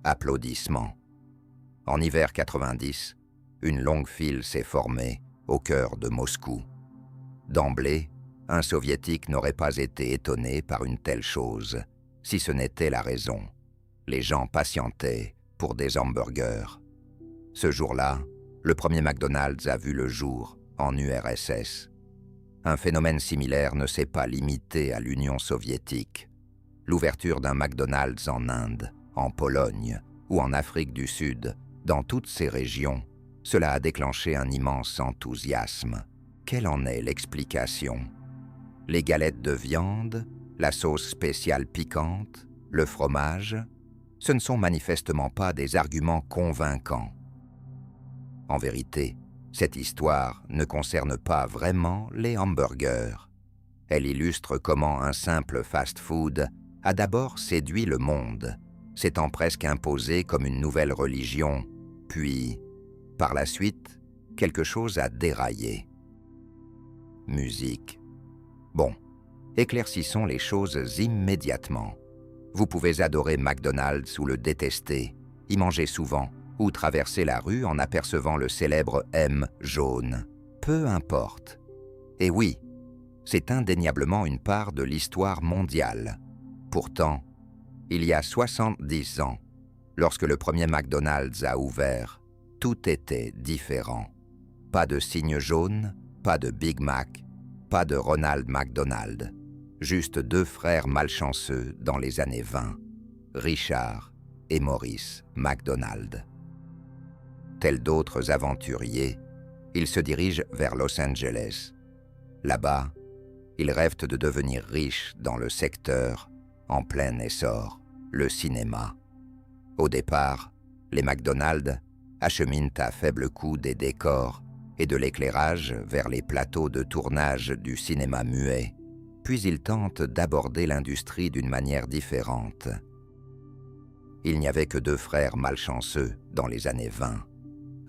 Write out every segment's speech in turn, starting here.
Applaudissements. En hiver 90, une longue file s'est formée au cœur de Moscou. D'emblée, un Soviétique n'aurait pas été étonné par une telle chose, si ce n'était la raison. Les gens patientaient pour des hamburgers. Ce jour-là, le premier McDonald's a vu le jour en URSS. Un phénomène similaire ne s'est pas limité à l'Union soviétique. L'ouverture d'un McDonald's en Inde, en Pologne ou en Afrique du Sud, dans toutes ces régions, cela a déclenché un immense enthousiasme. Quelle en est l'explication? Les galettes de viande, la sauce spéciale piquante, le fromage, ce ne sont manifestement pas des arguments convaincants. En vérité, cette histoire ne concerne pas vraiment les hamburgers. Elle illustre comment un simple fast-food a d'abord séduit le monde, s'étant presque imposé comme une nouvelle religion, puis, par la suite, quelque chose a déraillé. Musique. Bon, éclaircissons les choses immédiatement. Vous pouvez adorer McDonald's ou le détester, y manger souvent, ou traverser la rue en apercevant le célèbre M jaune. Peu importe. Et oui, c'est indéniablement une part de l'histoire mondiale. Pourtant, il y a 70 ans, lorsque le premier McDonald's a ouvert, tout était différent. Pas de signe jaune, pas de Big Mac, pas de Ronald McDonald. Juste deux frères malchanceux dans les années 20, Richard et Maurice McDonald. Tels d'autres aventuriers, ils se dirigent vers Los Angeles. Là-bas, ils rêvent de devenir riches dans le secteur en plein essor, le cinéma. Au départ, les McDonald's acheminent à faible coût des décors et de l'éclairage vers les plateaux de tournage du cinéma muet, puis ils tentent d'aborder l'industrie d'une manière différente. Il n'y avait que deux frères malchanceux dans les années 20,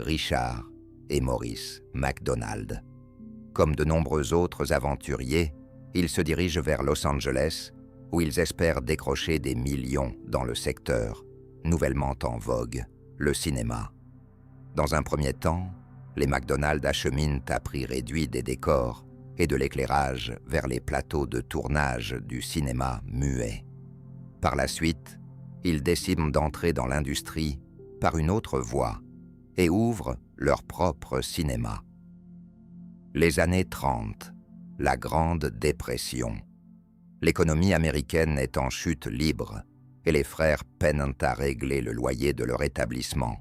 Richard et Maurice McDonald. Comme de nombreux autres aventuriers, ils se dirigent vers Los Angeles, où ils espèrent décrocher des millions dans le secteur, nouvellement en vogue, le cinéma. Dans un premier temps, les McDonald's acheminent à prix réduit des décors et de l'éclairage vers les plateaux de tournage du cinéma muet. Par la suite, ils décident d'entrer dans l'industrie par une autre voie et ouvrent leur propre cinéma. Les années 30, la Grande Dépression. L'économie américaine est en chute libre et les frères peinent à régler le loyer de leur établissement.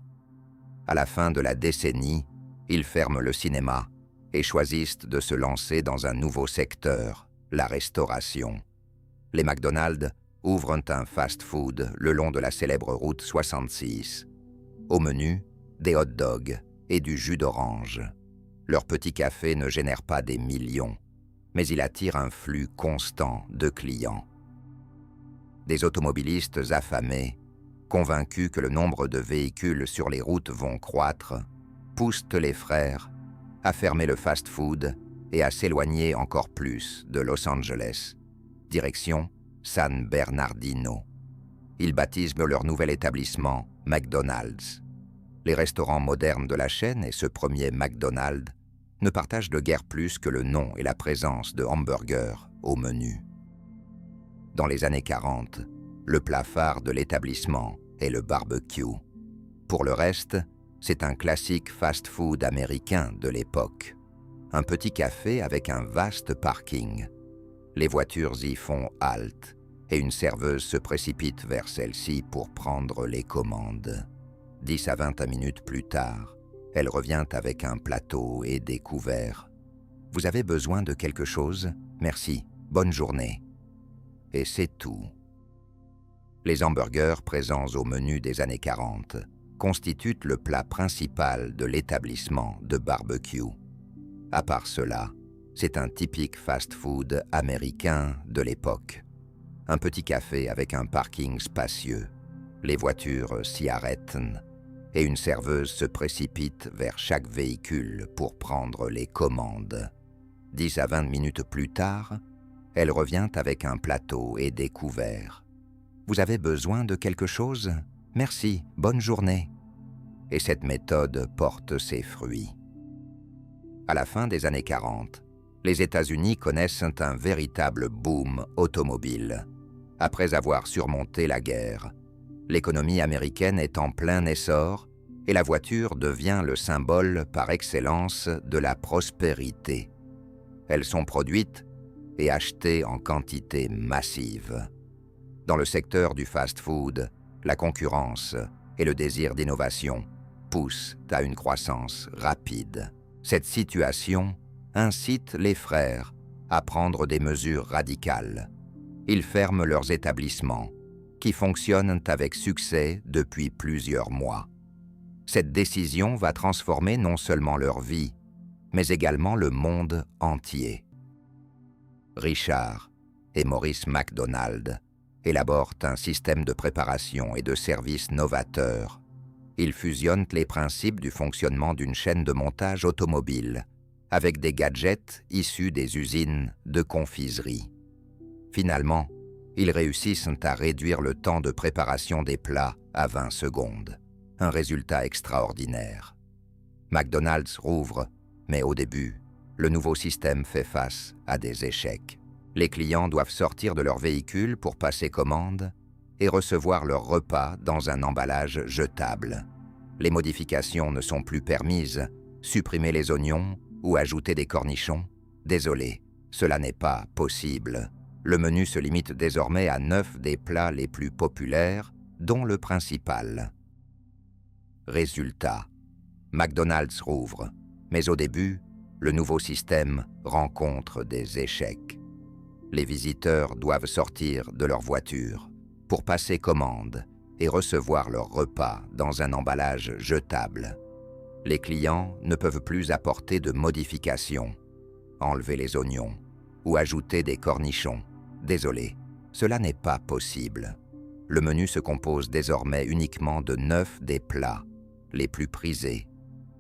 À la fin de la décennie, ils ferment le cinéma et choisissent de se lancer dans un nouveau secteur, la restauration. Les McDonald's ouvrent un fast-food le long de la célèbre route 66. Au menu, des hot dogs et du jus d'orange. Leur petit café ne génère pas des millions, mais il attire un flux constant de clients. Des automobilistes affamés, convaincus que le nombre de véhicules sur les routes vont croître, poussent les frères à fermer le fast-food et à s'éloigner encore plus de Los Angeles, direction San Bernardino. Ils baptisent leur nouvel établissement McDonald's. Les restaurants modernes de la chaîne et ce premier McDonald's ne partagent de guère plus que le nom et la présence de hamburgers au menu. Dans les années 40, le plat phare de l'établissement est le barbecue. Pour le reste, c'est un classique fast-food américain de l'époque. Un petit café avec un vaste parking. Les voitures y font halte et une serveuse se précipite vers celle-ci pour prendre les commandes. 10 à 20 minutes plus tard, elle revient avec un plateau et des couverts. « Vous avez besoin de quelque chose? Merci, bonne journée. » Et c'est tout. Les hamburgers présents au menu des années 40 constituent le plat principal de l'établissement de barbecue. À part cela, c'est un typique fast-food américain de l'époque. Un petit café avec un parking spacieux. Les voitures s'y arrêtent et une serveuse se précipite vers chaque véhicule pour prendre les commandes. 10 à 20 minutes plus tard, elle revient avec un plateau et des couverts. « Vous avez besoin de quelque chose? Merci, bonne journée. Et cette méthode porte ses fruits. À la fin des années 40, les États-Unis connaissent un véritable boom automobile. Après avoir surmonté la guerre, l'économie américaine est en plein essor et la voiture devient le symbole par excellence de la prospérité. Elles sont produites et achetées en quantité massive. Dans le secteur du fast-food, la concurrence et le désir d'innovation poussent à une croissance rapide. Cette situation incite les frères à prendre des mesures radicales. Ils ferment leurs établissements, qui fonctionnent avec succès depuis plusieurs mois. Cette décision va transformer non seulement leur vie, mais également le monde entier. Richard et Maurice McDonald élaborent un système de préparation et de service novateur. Ils fusionnent les principes du fonctionnement d'une chaîne de montage automobile avec des gadgets issus des usines de confiserie. Finalement, ils réussissent à réduire le temps de préparation des plats à 20 secondes. Un résultat extraordinaire. McDonald's rouvre, mais au début, le nouveau système fait face à des échecs. Les clients doivent sortir de leur véhicule pour passer commande et recevoir leur repas dans un emballage jetable. Les modifications ne sont plus permises. Supprimer les oignons ou ajouter des cornichons? Désolé, cela n'est pas possible. Le menu se limite désormais à 9 des plats les plus populaires, dont le principal. Résultat, McDonald's rouvre, mais au début, le nouveau système rencontre des échecs. Les visiteurs doivent sortir de leur voiture pour passer commande et recevoir leur repas dans un emballage jetable. Les clients ne peuvent plus apporter de modifications, enlever les oignons ou ajouter des cornichons. Désolé, cela n'est pas possible. Le menu se compose désormais uniquement de 9 des plats les plus prisés,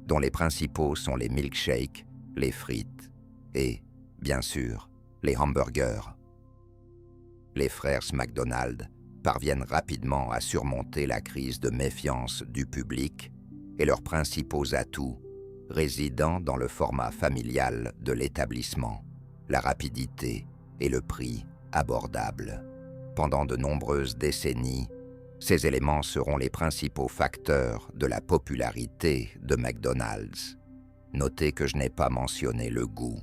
dont les principaux sont les milkshakes, les frites et, bien sûr, les hamburgers. Les frères McDonald parviennent rapidement à surmonter la crise de méfiance du public et leurs principaux atouts résidant dans le format familial de l'établissement, la rapidité et le prix abordable. Pendant de nombreuses décennies, ces éléments seront les principaux facteurs de la popularité de McDonald's. Notez que je n'ai pas mentionné le goût.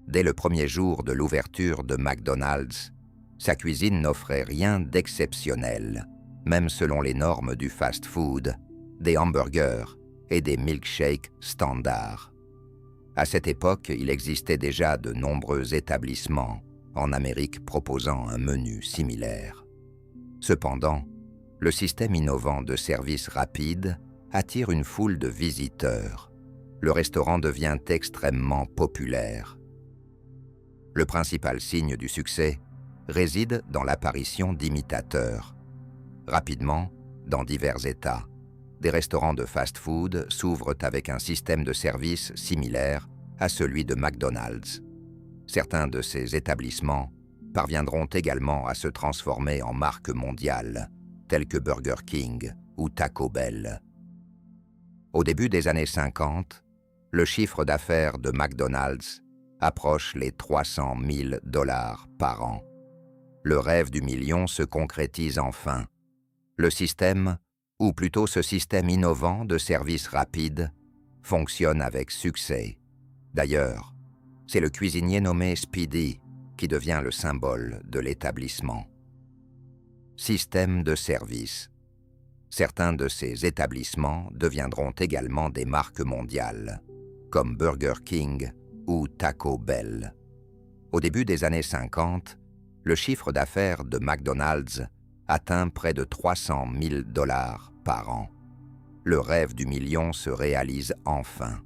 Dès le premier jour de l'ouverture de McDonald's, sa cuisine n'offrait rien d'exceptionnel, même selon les normes du fast-food, des hamburgers et des milkshakes standards. À cette époque, il existait déjà de nombreux établissements en Amérique proposant un menu similaire. Cependant, le système innovant de service rapide attire une foule de visiteurs. Le restaurant devient extrêmement populaire. Le principal signe du succès réside dans l'apparition d'imitateurs. Rapidement, dans divers États, des restaurants de fast-food s'ouvrent avec un système de service similaire à celui de McDonald's. Certains de ces établissements parviendront également à se transformer en marques mondiales, telles que Burger King ou Taco Bell. Au début des années 50, le chiffre d'affaires de McDonald's approche les 300 000 $ par an. Le rêve du million se concrétise enfin. Le système, ou plutôt ce système innovant de service rapide, fonctionne avec succès. D'ailleurs, c'est le cuisinier nommé Speedy qui devient le symbole de l'établissement. Système de service. Certains de ces établissements deviendront également des marques mondiales, comme Burger King ou Taco Bell. Au début des années 50, le chiffre d'affaires de McDonald's atteint près de 300 000 $ par an. Le rêve du million se réalise enfin.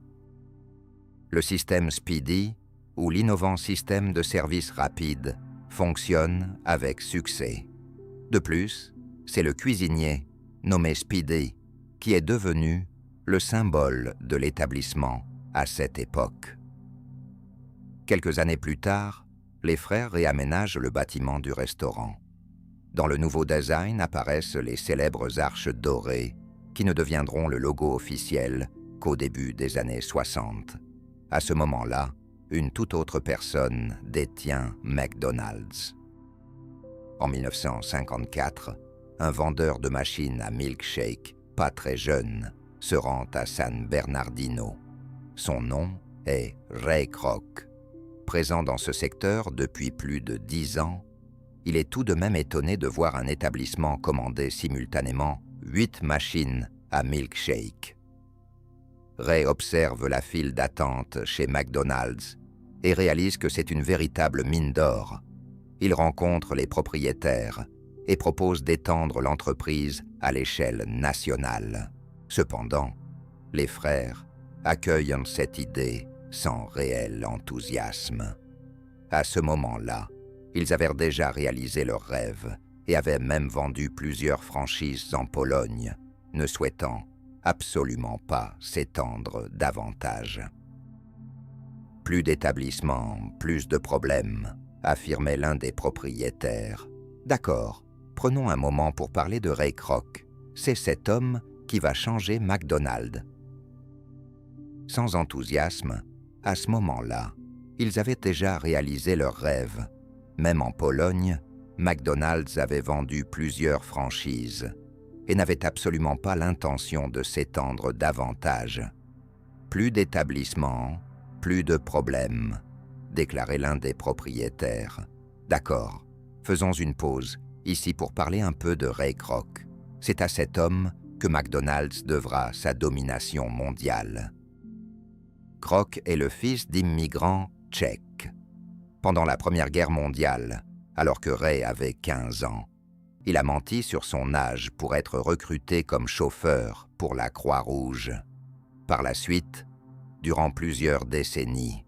Le système Speedy, ou l'innovant système de service rapide, fonctionne avec succès. De plus, c'est le cuisinier, nommé Speedy, qui est devenu le symbole de l'établissement à cette époque. Quelques années plus tard, les frères réaménagent le bâtiment du restaurant. Dans le nouveau design apparaissent les célèbres arches dorées, qui ne deviendront le logo officiel qu'au début des années 60. À ce moment-là, une toute autre personne détient McDonald's. En 1954, un vendeur de machines à milkshake, pas très jeune, se rend à San Bernardino. Son nom est Ray Kroc. Présent dans ce secteur depuis plus de 10 ans, il est tout de même étonné de voir un établissement commander simultanément 8 machines à milkshake. Ray observe la file d'attente chez McDonald's et réalise que c'est une véritable mine d'or. Il rencontre les propriétaires et propose d'étendre l'entreprise à l'échelle nationale. Cependant, les frères accueillent cette idée sans réel enthousiasme. À ce moment-là, ils avaient déjà réalisé leur rêve et avaient même vendu plusieurs franchises en Pologne, ne souhaitant absolument pas s'étendre davantage. Plus d'établissements, plus de problèmes, affirmait l'un des propriétaires. D'accord, prenons un moment pour parler de Ray Kroc. C'est cet homme qui va changer McDonald's. Sans enthousiasme, à ce moment-là, ils avaient déjà réalisé leur rêve. Même en Pologne, McDonald's avait vendu plusieurs franchises et n'avait absolument pas l'intention de s'étendre davantage. Plus d'établissements, plus de problèmes, déclarait l'un des propriétaires. D'accord, faisons une pause, ici pour parler un peu de Ray Kroc. C'est à cet homme que McDonald's devra sa domination mondiale. Kroc est le fils d'immigrants tchèques. Pendant la Première Guerre mondiale, alors que Ray avait 15 ans, il a menti sur son âge pour être recruté comme chauffeur pour la Croix-Rouge. Par la suite, durant plusieurs décennies,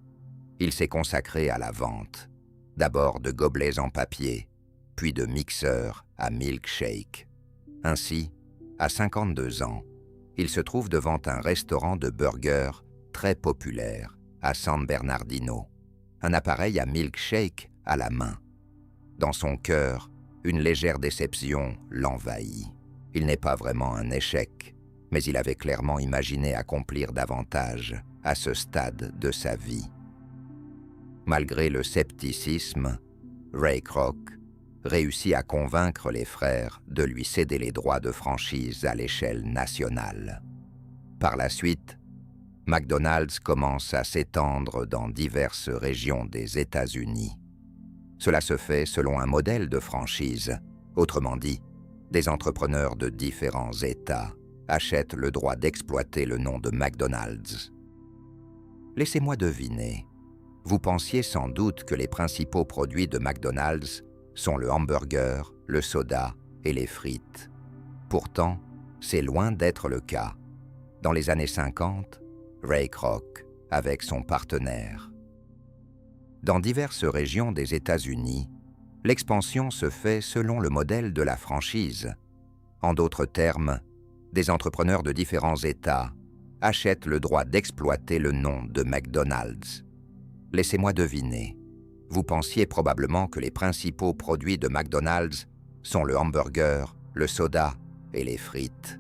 il s'est consacré à la vente, d'abord de gobelets en papier, puis de mixeurs à milkshake. Ainsi, à 52 ans, il se trouve devant un restaurant de burgers très populaire à San Bernardino, un appareil à milkshake à la main. Dans son cœur, une légère déception l'envahit. Il n'est pas vraiment un échec, mais il avait clairement imaginé accomplir davantage à ce stade de sa vie. Malgré le scepticisme, Ray Kroc réussit à convaincre les frères de lui céder les droits de franchise à l'échelle nationale. Par la suite, McDonald's commence à s'étendre dans diverses régions des États-Unis. Cela se fait selon un modèle de franchise. Autrement dit, des entrepreneurs de différents États achètent le droit d'exploiter le nom de McDonald's. Laissez-moi deviner. Vous pensiez sans doute que les principaux produits de McDonald's sont le hamburger, le soda et les frites. Pourtant, c'est loin d'être le cas. Dans les années 50, Ray Kroc avec son partenaire. Dans diverses régions des États-Unis, l'expansion se fait selon le modèle de la franchise. En d'autres termes, des entrepreneurs de différents États achètent le droit d'exploiter le nom de McDonald's. Laissez-moi deviner. Vous pensiez probablement que les principaux produits de McDonald's sont le hamburger, le soda et les frites.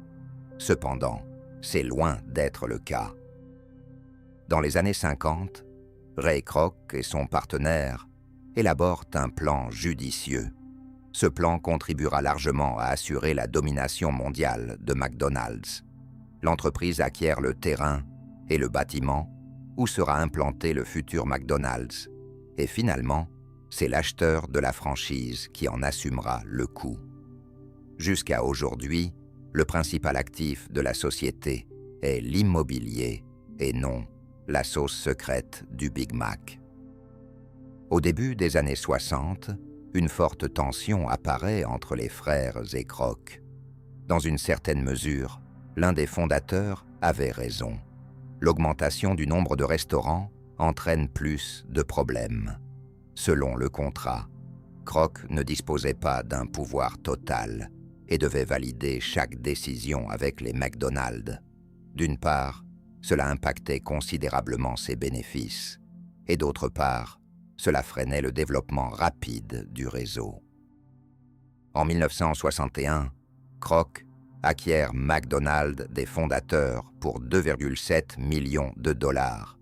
Cependant, c'est loin d'être le cas. Dans les années 50, Ray Kroc et son partenaire élaborent un plan judicieux. Ce plan contribuera largement à assurer la domination mondiale de McDonald's. L'entreprise acquiert le terrain et le bâtiment où sera implanté le futur McDonald's. Et finalement, c'est l'acheteur de la franchise qui en assumera le coût. Jusqu'à aujourd'hui, le principal actif de la société est l'immobilier et non la sauce secrète du Big Mac. Au début des années 60, une forte tension apparaît entre les frères et Kroc. Dans une certaine mesure, l'un des fondateurs avait raison. L'augmentation du nombre de restaurants entraîne plus de problèmes. Selon le contrat, Kroc ne disposait pas d'un pouvoir total et devait valider chaque décision avec les McDonald's. D'une part, cela impactait considérablement ses bénéfices, et d'autre part, cela freinait le développement rapide du réseau. En 1961, Kroc acquiert McDonald's des fondateurs pour 2,7 millions de dollars.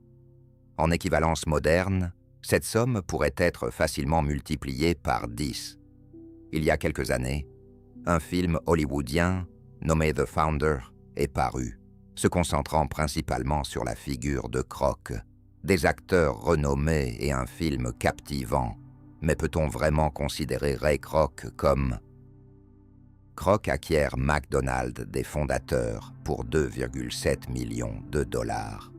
En équivalence moderne, cette somme pourrait être facilement multipliée par 10. Il y a quelques années, un film hollywoodien nommé The Founder est paru, se concentrant principalement sur la figure de Kroc. Des acteurs renommés et un film captivant, mais peut-on vraiment considérer Ray Kroc comme... Kroc acquiert McDonald's des fondateurs pour 2,7 millions de dollars.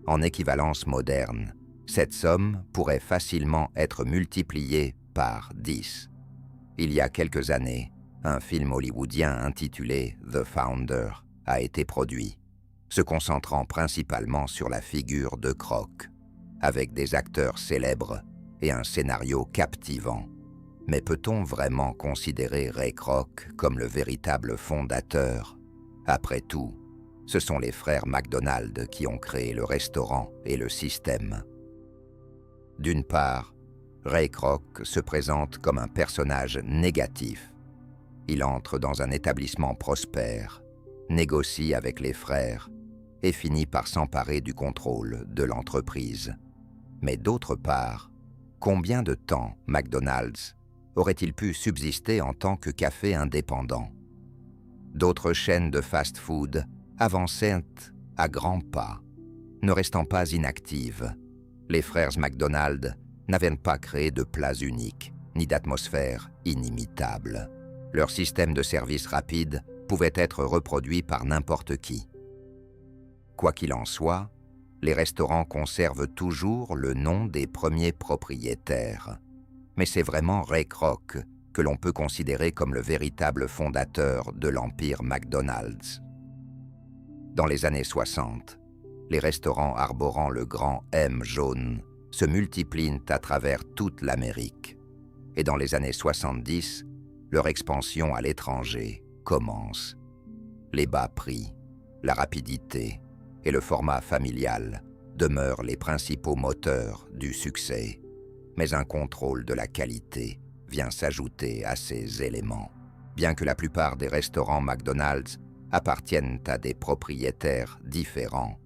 En équivalence moderne, cette somme pourrait facilement être multipliée par 10. Il y a quelques années, un film hollywoodien intitulé The Founder a été produit, se concentrant principalement sur la figure de Kroc, avec des acteurs célèbres et un scénario captivant. Mais peut-on vraiment considérer Ray Kroc comme le véritable fondateur? Après tout, ce sont les frères McDonald qui ont créé le restaurant et le système. D'une part, Ray Kroc se présente comme un personnage négatif. Il entre dans un établissement prospère, négocie avec les frères et finit par s'emparer du contrôle de l'entreprise. Mais d'autre part, combien de temps McDonald's aurait-il pu subsister en tant que café indépendant? D'autres chaînes de fast-food avançaient à grands pas, ne restant pas inactives. Les frères McDonald n'avaient pas créé de plats uniques, ni d'atmosphère inimitable. Leur système de service rapide pouvait être reproduit par n'importe qui. Quoi qu'il en soit, les restaurants conservent toujours le nom des premiers propriétaires. Mais c'est vraiment Ray Kroc que l'on peut considérer comme le véritable fondateur de l'empire McDonald's. Dans les années 60, les restaurants arborant le grand M jaune se multiplient à travers toute l'Amérique. Et dans les années 70, leur expansion à l'étranger commence. Les bas prix, la rapidité et le format familial demeurent les principaux moteurs du succès. Mais un contrôle de la qualité vient s'ajouter à ces éléments. Bien que la plupart des restaurants McDonald's appartiennent à des propriétaires différents,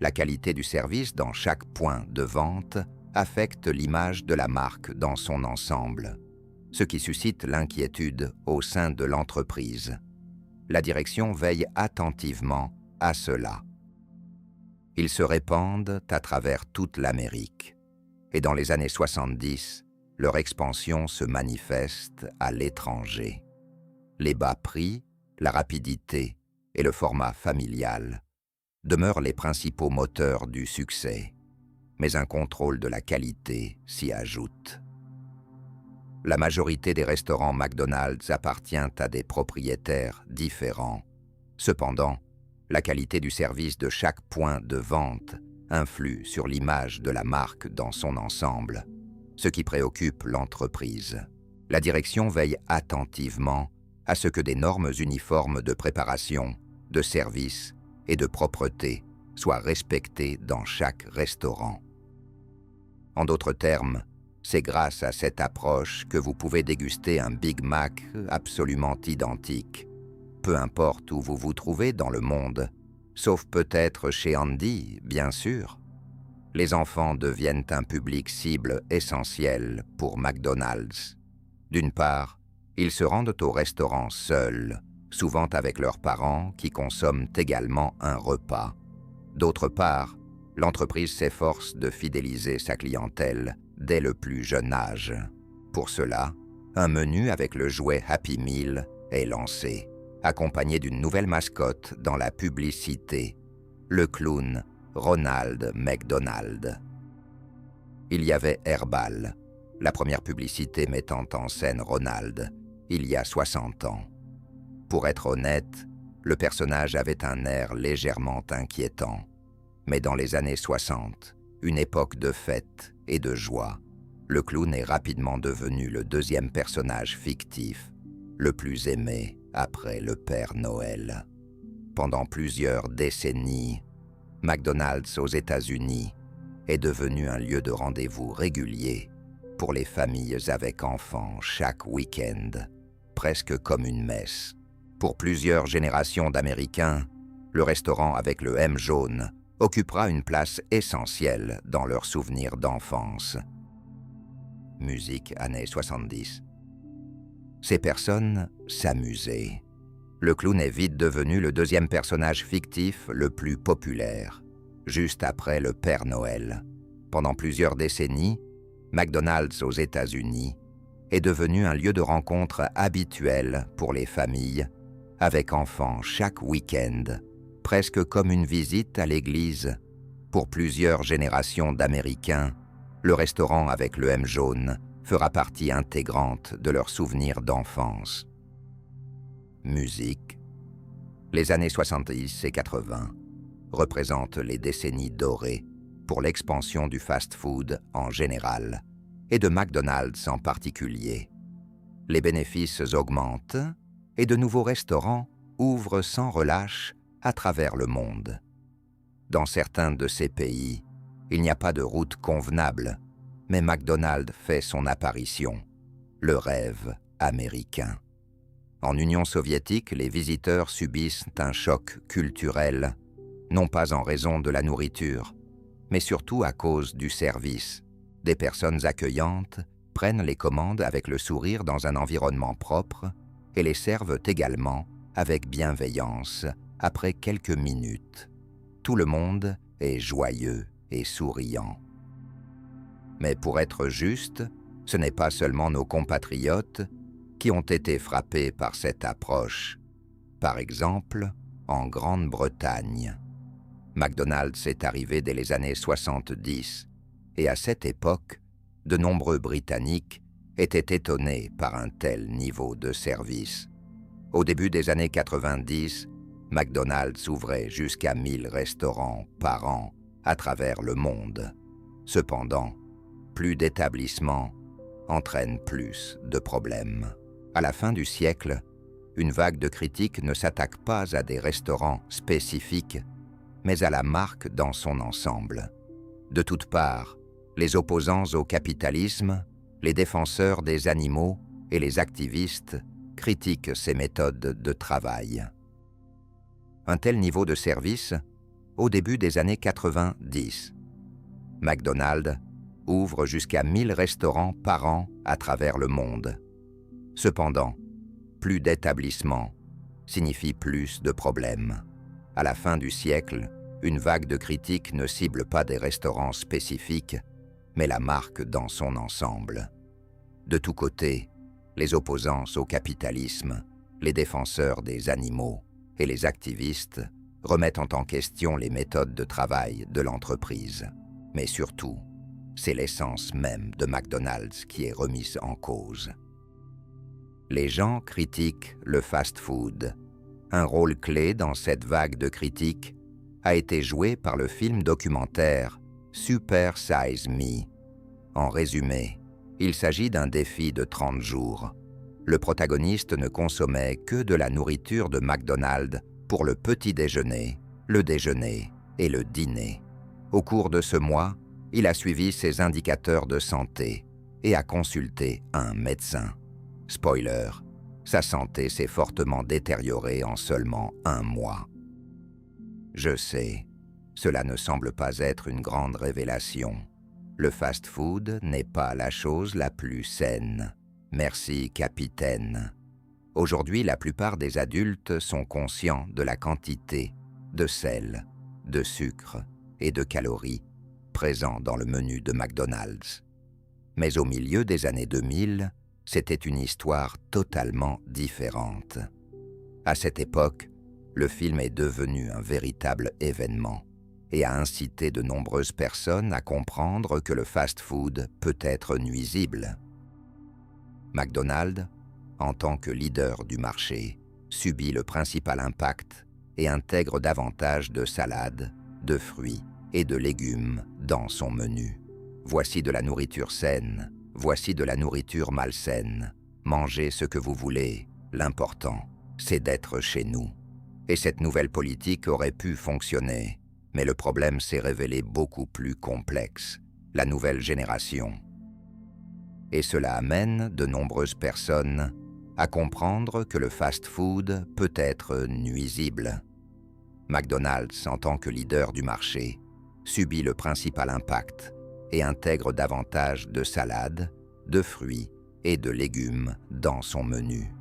la qualité du service dans chaque point de vente affecte l'image de la marque dans son ensemble, ce qui suscite l'inquiétude au sein de l'entreprise. La direction veille attentivement à cela. Ils se répandent à travers toute l'Amérique. Et dans les années 70, leur expansion se manifeste à l'étranger. Les bas prix, la rapidité et le format familial demeurent les principaux moteurs du succès, mais un contrôle de la qualité s'y ajoute. La majorité des restaurants McDonald's appartient à des propriétaires différents. Cependant, la qualité du service de chaque point de vente influe sur l'image de la marque dans son ensemble, ce qui préoccupe l'entreprise. La direction veille attentivement à ce que des normes uniformes de préparation, de service et de propreté soient respectées dans chaque restaurant. En d'autres termes, c'est grâce à cette approche que vous pouvez déguster un Big Mac absolument identique, peu importe où vous vous trouvez dans le monde, sauf peut-être chez Andy, bien sûr. Les enfants deviennent un public cible essentiel pour McDonald's. D'une part, ils se rendent au restaurant seuls, souvent avec leurs parents qui consomment également un repas. D'autre part, l'entreprise s'efforce de fidéliser sa clientèle dès le plus jeune âge. Pour cela, un menu avec le jouet Happy Meal est lancé, accompagné d'une nouvelle mascotte dans la publicité, le clown Ronald McDonald. Il y avait Herbal, la première publicité mettant en scène Ronald, il y a 60 ans. Pour être honnête, le personnage avait un air légèrement inquiétant. Mais dans les années 60, une époque de fête et de joie, le clown est rapidement devenu le deuxième personnage fictif, le plus aimé après le Père Noël. Pendant plusieurs décennies, McDonald's aux États-Unis est devenu un lieu de rendez-vous régulier pour les familles avec enfants chaque week-end. presque comme une messe. Pour plusieurs générations d'Américains, le restaurant avec le M jaune occupera une place essentielle dans leurs souvenirs d'enfance. Musique années 70. Ces personnes s'amusaient. Le clown est vite devenu le deuxième personnage fictif le plus populaire, juste après le Père Noël. Pendant plusieurs décennies, McDonald's aux États-Unis est devenu un lieu de rencontre habituel pour les familles, avec enfants chaque week-end, presque comme une visite à l'église. Pour plusieurs générations d'Américains, le restaurant avec le M jaune fera partie intégrante de leurs souvenirs d'enfance. Musique. Les années 70 et 80 représentent les décennies dorées pour l'expansion du fast-food en général et de McDonald's en particulier. Les bénéfices augmentent et de nouveaux restaurants ouvrent sans relâche à travers le monde. Dans certains de ces pays, il n'y a pas de route convenable, mais McDonald's fait son apparition, le rêve américain. En Union soviétique, les visiteurs subissent un choc culturel, non pas en raison de la nourriture, mais surtout à cause du service. Des personnes accueillantes prennent les commandes avec le sourire dans un environnement propre et les servent également avec bienveillance après quelques minutes. Tout le monde est joyeux et souriant. Mais pour être juste, ce n'est pas seulement nos compatriotes qui ont été frappés par cette approche. Par exemple, en Grande-Bretagne. McDonald's est arrivé dès les années 70, et à cette époque, de nombreux Britanniques étaient étonnés par un tel niveau de service. Au début des années 90, McDonald's ouvrait jusqu'à 1000 restaurants par an à travers le monde. Cependant, plus d'établissements entraîne plus de problèmes. À la fin du siècle, une vague de critiques ne s'attaque pas à des restaurants spécifiques, mais à la marque dans son ensemble. De toutes parts, les opposants au capitalisme, les défenseurs des animaux et les activistes critiquent ces méthodes de travail. Un tel niveau de service, au début des années 90. McDonald's ouvre jusqu'à 1000 restaurants par an à travers le monde. Cependant, plus d'établissements signifie plus de problèmes. À la fin du siècle, une vague de critiques ne cible pas des restaurants spécifiques, mais la marque dans son ensemble. De tous côtés, les opposants au capitalisme, les défenseurs des animaux et les activistes remettent en question les méthodes de travail de l'entreprise. Mais surtout, c'est l'essence même de McDonald's qui est remise en cause. Les gens critiquent le fast-food. Un rôle clé dans cette vague de critiques a été joué par le film documentaire Super Size Me. En résumé, il s'agit d'un défi de 30 jours. Le protagoniste ne consommait que de la nourriture de McDonald's pour le petit déjeuner, le déjeuner et le dîner. Au cours de ce mois, il a suivi ses indicateurs de santé et a consulté un médecin. Spoiler, sa santé s'est fortement détériorée en seulement 1 mois. Je sais, cela ne semble pas être une grande révélation. Le fast-food n'est pas la chose la plus saine. Merci, capitaine. Aujourd'hui, la plupart des adultes sont conscients de la quantité de sel, de sucre et de calories présents dans le menu de McDonald's. Mais au milieu des années 2000, c'était une histoire totalement différente. À cette époque, le film est devenu un véritable événement et a incité de nombreuses personnes à comprendre que le fast-food peut être nuisible. McDonald's, en tant que leader du marché, subit le principal impact et intègre davantage de salades, de fruits et de légumes dans son menu. Voici de la nourriture saine, voici de la nourriture malsaine. Mangez ce que vous voulez, l'important, c'est d'être chez nous. Et cette nouvelle politique aurait pu fonctionner, mais le problème s'est révélé beaucoup plus complexe, la nouvelle génération. Et cela amène de nombreuses personnes à comprendre que le fast-food peut être nuisible. McDonald's, en tant que leader du marché, subit le principal impact et intègre davantage de salades, de fruits et de légumes dans son menu.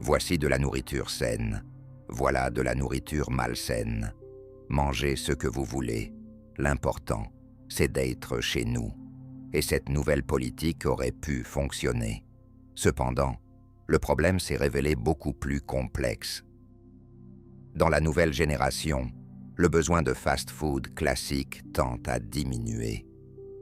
Voici de la nourriture saine, voilà de la nourriture malsaine. Mangez ce que vous voulez, l'important, c'est d'être chez nous. Et cette nouvelle politique aurait pu fonctionner. Cependant, le problème s'est révélé beaucoup plus complexe. Dans la nouvelle génération, le besoin de fast-food classique tend à diminuer.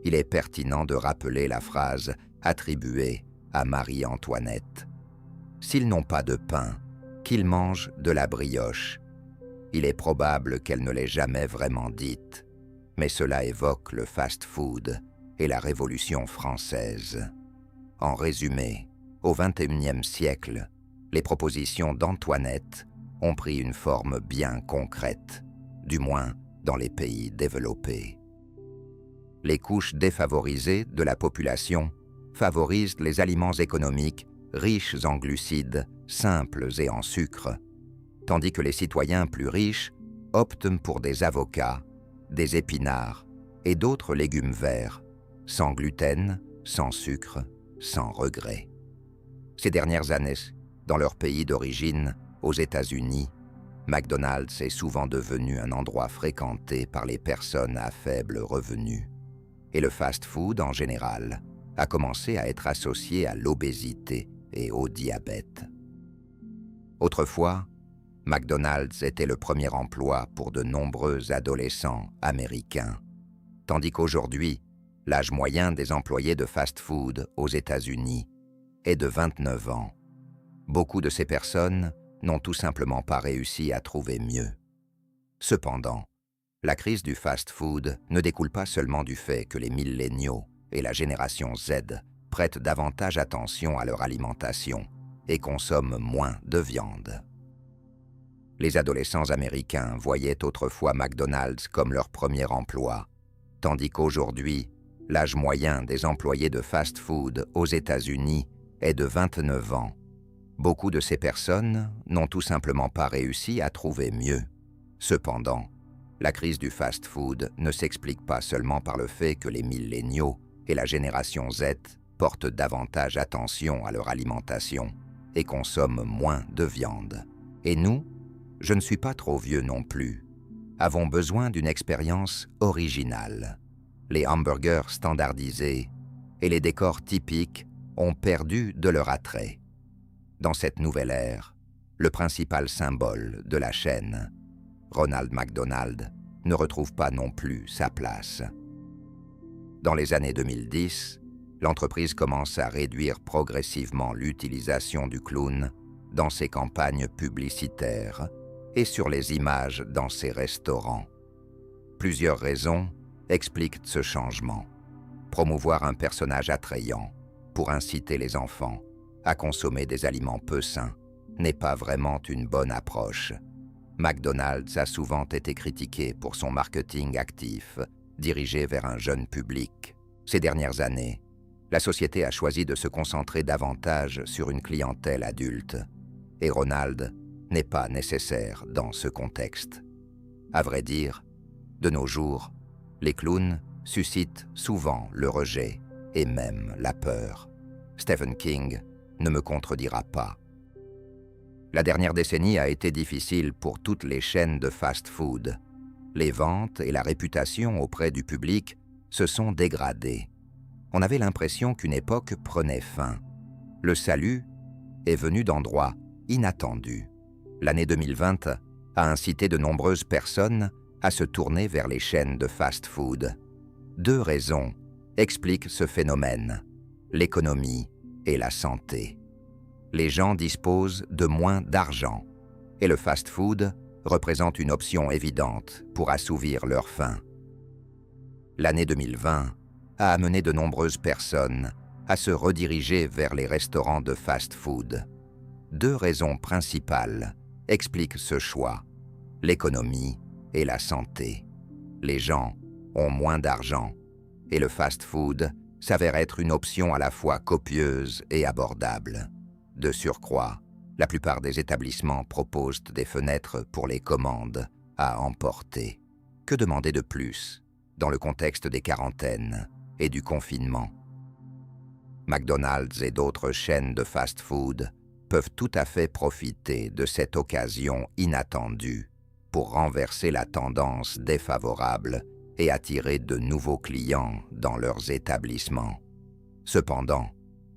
Il est pertinent de rappeler la phrase attribuée à Marie-Antoinette. « S'ils n'ont pas de pain, qu'ils mangent de la brioche ». Il est probable qu'elle ne l'ait jamais vraiment dite, mais cela évoque le fast-food et la Révolution française. En résumé, au XXIe siècle, les propositions d'Antoinette ont pris une forme bien concrète, du moins dans les pays développés. Les couches défavorisées de la population favorisent les aliments économiques riches en glucides, simples et en sucre, tandis que les citoyens plus riches optent pour des avocats, des épinards et d'autres légumes verts, sans gluten, sans sucre, sans regret. Ces dernières années, dans leur pays d'origine, aux États-Unis, McDonald's est souvent devenu un endroit fréquenté par les personnes à faible revenu. Et le fast-food, en général, a commencé à être associé à l'obésité et au diabète. Autrefois, McDonald's était le premier emploi pour de nombreux adolescents américains, tandis qu'aujourd'hui, l'âge moyen des employés de fast-food aux États-Unis est de 29 ans. Beaucoup de ces personnes n'ont tout simplement pas réussi à trouver mieux. Cependant, la crise du fast-food ne découle pas seulement du fait que les milléniaux et la génération Z prêtent davantage attention à leur alimentation et consomment moins de viande. Les adolescents américains voyaient autrefois McDonald's comme leur premier emploi, tandis qu'aujourd'hui, l'âge moyen des employés de fast-food aux États-Unis est de 29 ans. Beaucoup de ces personnes n'ont tout simplement pas réussi à trouver mieux. Cependant, la crise du fast-food ne s'explique pas seulement par le fait que les milléniaux et la génération Z portent davantage attention à leur alimentation et consomment moins de viande. Et nous, je ne suis pas trop vieux non plus, avons besoin d'une expérience originale. Les hamburgers standardisés et les décors typiques ont perdu de leur attrait. Dans cette nouvelle ère, le principal symbole de la chaîne, Ronald McDonald, ne retrouve pas non plus sa place. Dans les années 2010, l'entreprise commence à réduire progressivement l'utilisation du clown dans ses campagnes publicitaires et sur les images dans ses restaurants. Plusieurs raisons expliquent ce changement. Promouvoir un personnage attrayant pour inciter les enfants à consommer des aliments peu sains n'est pas vraiment une bonne approche. McDonald's a souvent été critiqué pour son marketing actif, dirigé vers un jeune public. Ces dernières années, la société a choisi de se concentrer davantage sur une clientèle adulte, et Ronald n'est pas nécessaire dans ce contexte. À vrai dire, de nos jours, les clowns suscitent souvent le rejet et même la peur. Stephen King ne me contredira pas. La dernière décennie a été difficile pour toutes les chaînes de fast-food. Les ventes et la réputation auprès du public se sont dégradées. On avait l'impression qu'une époque prenait fin. Le salut est venu d'endroits inattendus. L'année 2020 a incité de nombreuses personnes à se tourner vers les chaînes de fast-food. Deux raisons expliquent ce phénomène: l'économie et la santé. Les gens disposent de moins d'argent et le fast-food représente une option évidente pour assouvir leur faim. L'année 2020 a amené de nombreuses personnes à se rediriger vers les restaurants de fast-food. Deux raisons principales expliquent ce choix: l'économie et la santé. Les gens ont moins d'argent et le fast-food s'avère être une option à la fois copieuse et abordable. De surcroît, la plupart des établissements proposent des fenêtres pour les commandes à emporter. Que demander de plus dans le contexte des quarantaines et du confinement? McDonald's et d'autres chaînes de fast-food peuvent tout à fait profiter de cette occasion inattendue pour renverser la tendance défavorable et attirer de nouveaux clients dans leurs établissements. Cependant,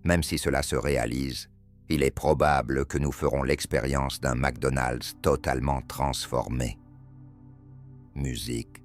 même si cela se réalise, il est probable que nous ferons l'expérience d'un McDonald's totalement transformé. Musique,